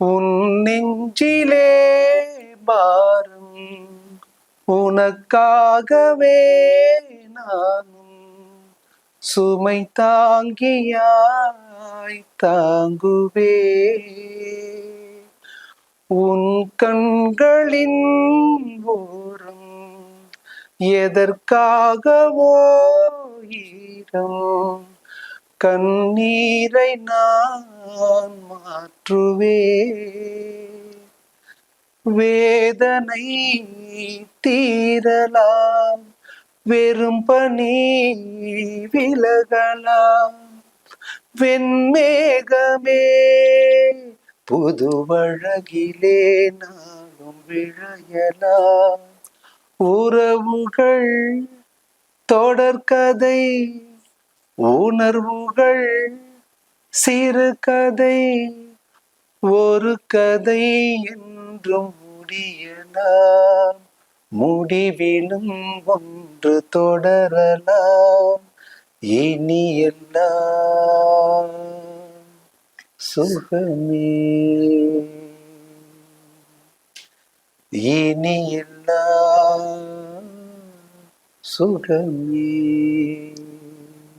உன் நெஞ்சிலே பாரம் உனக்காகவே நானும் சுமை தாங்கியாய் தாங்குவே. உன் கண்களின் ஓரம் எதற்காகவோ ஈரம் கண்ணீரை நான் மாற்றுவே. வேதனை தீரலாம், வெறும் பனி விலகலாம், வெண்மேகமே புது வழகிலே நானும் விழையலாம். உறவுகள் தொடர்கதை, உணர்வுகள் சிறுகதை, ஒரு கதை என்றும் முடியலாம், முடிவிலும் ஒன்று தொடரலாம். இனி எல்லாம் சுகமே, இனி எல்லாம் சுகமே.